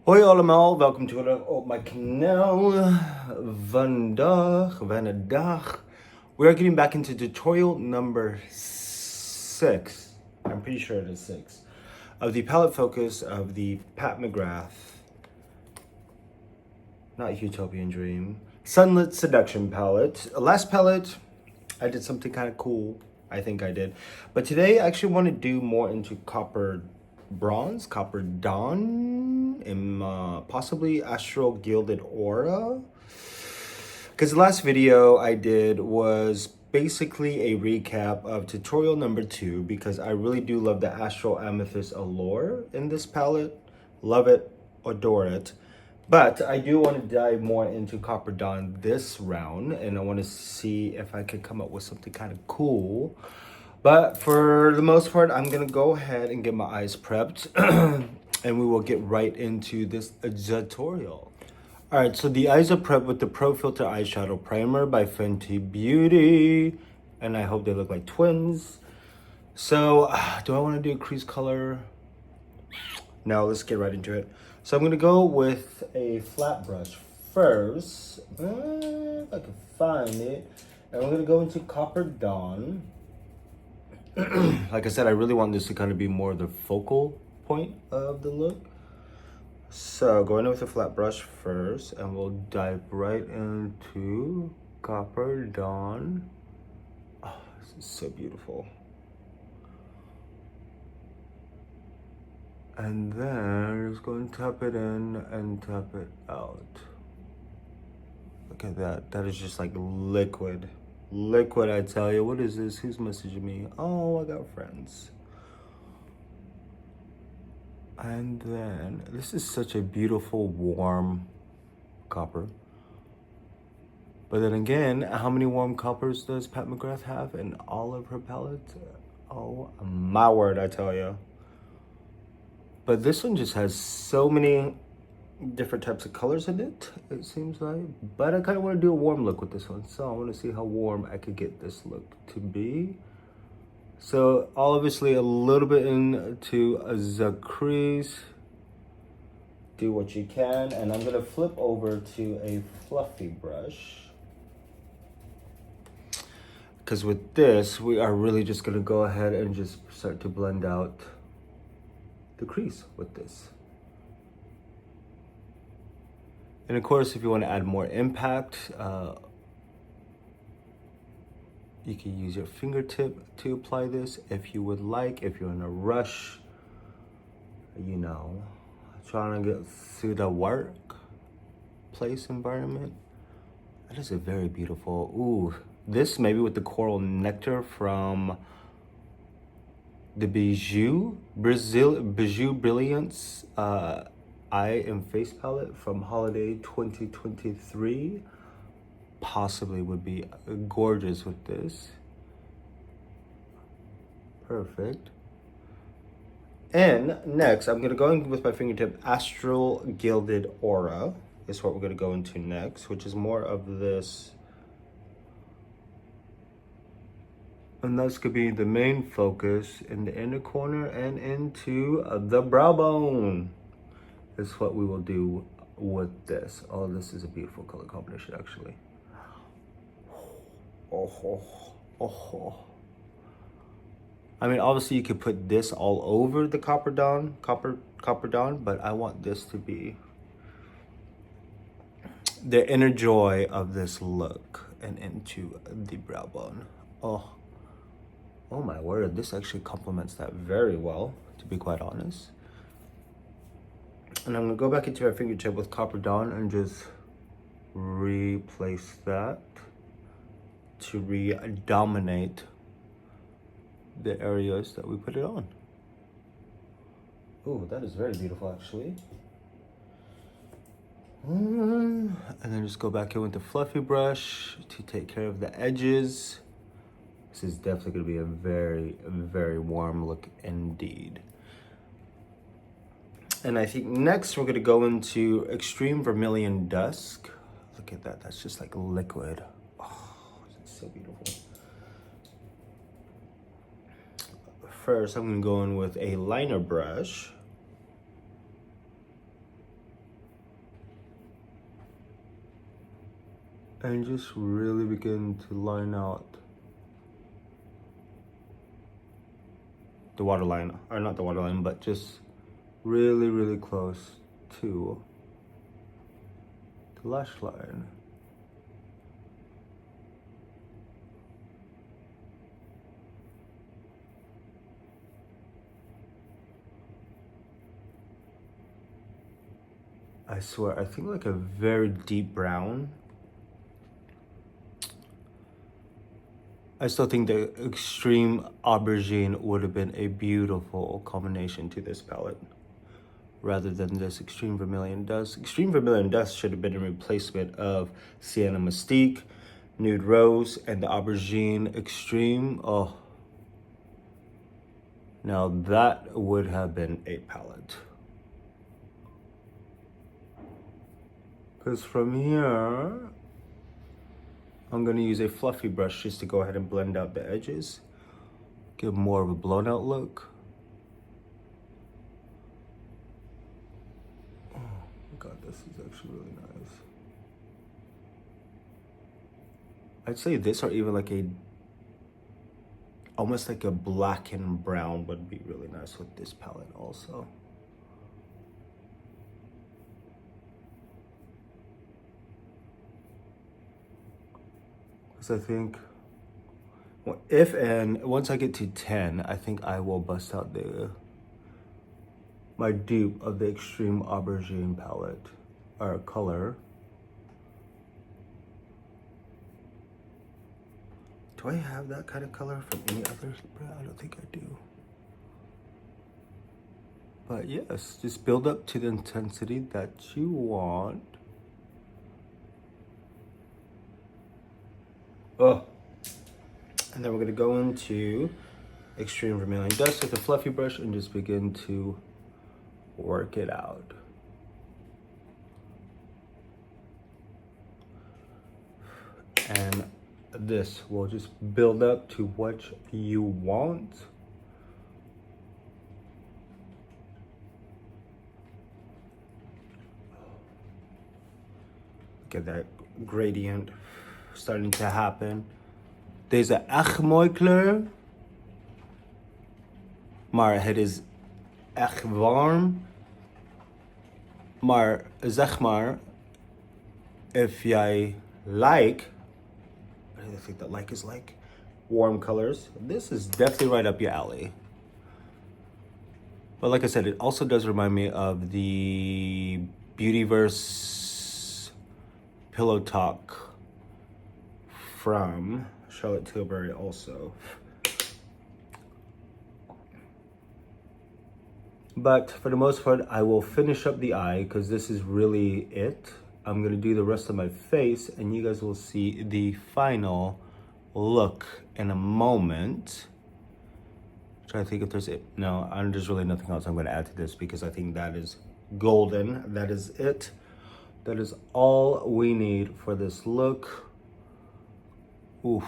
Hoi allemaal, welkom terug op mijn kanaal. Vandaag. We are getting back into tutorial number 6. I'm pretty sure it is 6. Of the palette focus of the Pat McGrath, not Utopian Dream, Sunlit Seduction palette. Last palette, I did something kind of cool. I think I did. But today I actually want to do more into copper bronze, copper dawn, and possibly astral gilded aura. Because the last video I did was basically a recap of tutorial number 2, because I really do love the astral amethyst allure in this palette. Love it, adore it. But I do want to dive more into copper dawn this round, and I want to see if I could come up with something kind of cool. But for the most part, I'm gonna go ahead and get my eyes prepped and we will get right into this tutorial. All right, so the eyes are prepped with the Pro Filter Eyeshadow Primer by Fenty Beauty, and I hope they look like twins. So, do I wanna do a crease color? No, let's get right into it. So I'm gonna go with a flat brush first, if I can find it. And I'm gonna go into Copper Dawn. Like I said, I really want this to kind of be more the focal point of the look. So going in with a flat brush first, and we'll dive right into Copper Dawn. Oh, this is so beautiful. And then just going to tap it in and tap it out. Look at that. That is just like liquid. Liquid, I tell you. What is this? Who's messaging me? Oh, I got friends. And then this is such a beautiful warm copper. But then again, how many warm coppers does Pat McGrath have in all of her palettes? Oh my word, I tell you. But this one just has so many different types of colors in it, it seems like. But I kind of want to do a warm look with this one, so I want to see how warm I could get this look to be. So obviously a little bit into the crease. Do what you can, and I'm gonna flip over to a fluffy brush, because with this we are really just gonna go ahead and just start to blend out the crease with this. And of course, if you want to add more impact, you can use your fingertip to apply this if you would like. If you're in a rush, you know, trying to get through the workplace environment. That is a very beautiful, ooh, this maybe with the coral nectar from the Bijou Brilliance Eye and Face palette from Holiday 2023 possibly would be gorgeous with this. Perfect. And next, I'm gonna go in with my fingertip. Astral Gilded Aura is what we're gonna go into next, which is more of this. And that's gonna be the main focus in the inner corner and into the brow bone. Is what we will do with this. Oh, this is a beautiful color combination, actually. Oh. I mean, obviously you could put this all over the copper dawn, but I want this to be the inner joy of this look and into the brow bone. Oh my word, this actually complements that very well, to be quite honest. And I'm gonna go back into our fingertip with Copper Dawn and just replace that to re-dominate the areas that we put it on. Oh, that is very beautiful, actually. And then just go back in with the fluffy brush to take care of the edges. This is definitely gonna be a very, very warm look indeed. And I think next we're gonna go into Extreme Vermilion Dusk. Look at that, that's just like liquid. Oh, it's so beautiful. First, I'm gonna go in with a liner brush and just really begin to line out the waterline, or not the waterline, but just really close to the lash line. I swear, I think like a very deep brown. I still think the Extreme Aubergine would have been a beautiful combination to this palette, rather than this Extreme Vermilion Dusk. Extreme Vermilion Dusk should have been a replacement of Sienna Mystique, Nude Rose, and the Aubergine Extreme. Oh, now that would have been a palette. Because from here, I'm gonna use a fluffy brush just to go ahead and blend out the edges, give more of a blown out look. Oh God, this is actually really nice. I'd say this, or even like almost like a black and brown would be really nice with this palette also. I think once I get to 10, I think I will bust out my dupe of the Extreme Aubergine palette or color. Do I have that kind of color from any other brand? I don't think I do. But yes, just build up to the intensity that you want. Oh, and then we're gonna go into Extreme Vermilion Dusk with a fluffy brush and just begin to work it out. And this will just build up to what you want. Look at that gradient starting te happen. Deze echt mooi kleur. Maar het is echt warm. Maar zeg maar, if jij like, I think that like is like warm colors, this is definitely right up your alley. But like I said, it also does remind me of the Beautyverse Pillow Talk from Charlotte Tilbury also. But for the most part, I will finish up the eye because this is really it. I'm gonna do the rest of my face and you guys will see the final look in a moment. Trying to think if there's there's really nothing else I'm gonna add to this because I think that is golden. That is it. That is all we need for this look. Oef,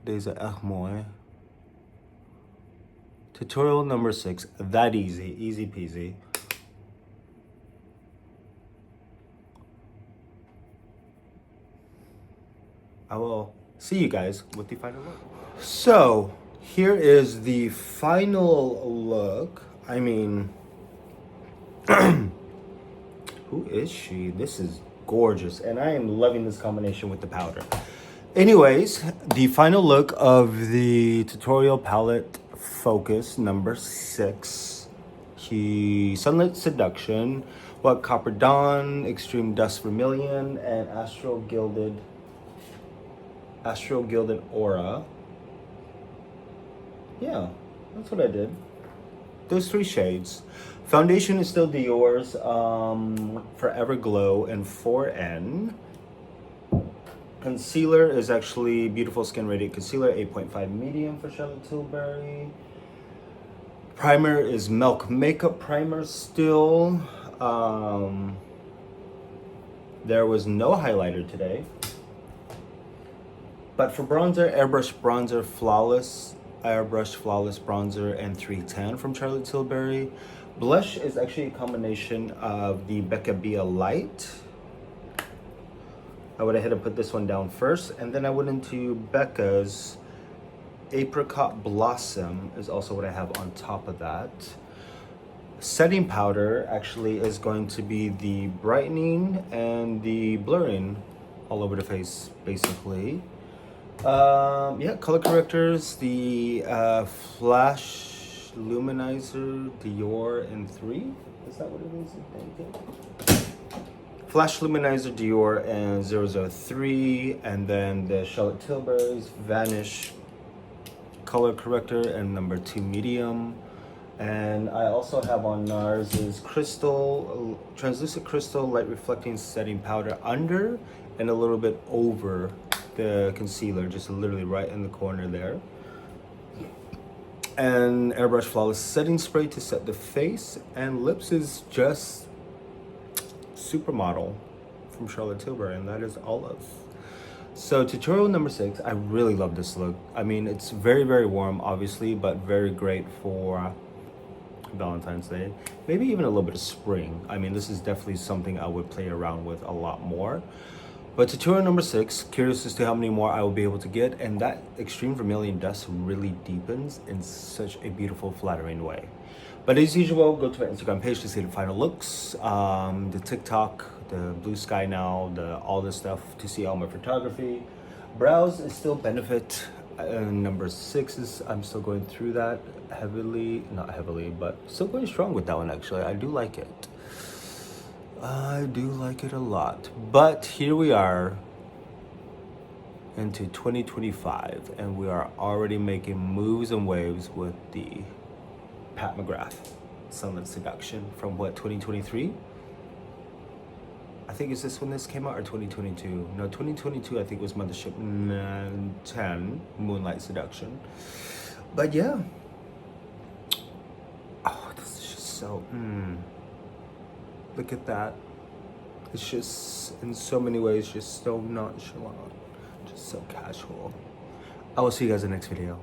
deze echt mooi. Tutorial number 6, that easy, easy peasy. I will see you guys with the final look. So, here is the final look. I mean, who is she? This is gorgeous, and I am loving this combination with the powder. Anyways, the final look of the tutorial palette focus number 6. Sunlit Seduction, Copper Dawn, Extreme Dusk Vermilion, and Astral Gilded Aura. Yeah, that's what I did. Those 3 shades. Foundation is still Dior's Forever Glow in 4N. Concealer is actually Beautiful Skin Radiant Concealer, 8.5 medium for Charlotte Tilbury. Primer is Milk Makeup Primer still. There was no highlighter today. But for bronzer, Airbrush Bronzer Flawless, Airbrush Flawless Bronzer and 310 from Charlotte Tilbury. Blush is actually a combination of the Becca Bia Light. I went ahead and put this one down first, and then I went into Becca's Apricot Blossom is also what I have on top of that. Setting powder actually is going to be the brightening and the blurring all over the face, basically. Yeah, color correctors, the Flash Luminizer Dior in 3. Is that what it is? I think. Flash Luminizer Dior and 003, and then the Charlotte Tilbury's Vanish color corrector and number 2 medium. And I also have on NARS's crystal, translucent crystal light reflecting setting powder under and a little bit over the concealer, just literally right in the corner there. And Airbrush Flawless setting spray to set the face, and lips is just Supermodel from Charlotte Tilbury, and that is Olive. So tutorial number 6, I really love this look. I mean, it's very, very warm, obviously, but very great for Valentine's Day. Maybe even a little bit of spring. I mean, this is definitely something I would play around with a lot more. But tutorial number 6, curious as to how many more I will be able to get, and that Extreme Vermilion Dust really deepens in such a beautiful, flattering way. But as usual, go to my Instagram page to see the final looks, the TikTok, the Blue Sky now, all this stuff to see all my photography. Brows is still Benefit. Number 6 is, I'm still going through that heavily, not heavily, but still going strong with that one actually. I do like it. I do like it a lot. But here we are into 2025, and we are already making moves and waves with the Pat McGrath Sunlit Seduction from what, 2023? I think is this when this came out, or 2022? No, 2022 I think was Mothership 10 Moonlight Seduction. But yeah. Oh, this is just so, look at that. It's just, in so many ways, just so nonchalant. Just so casual. I will see you guys in the next video.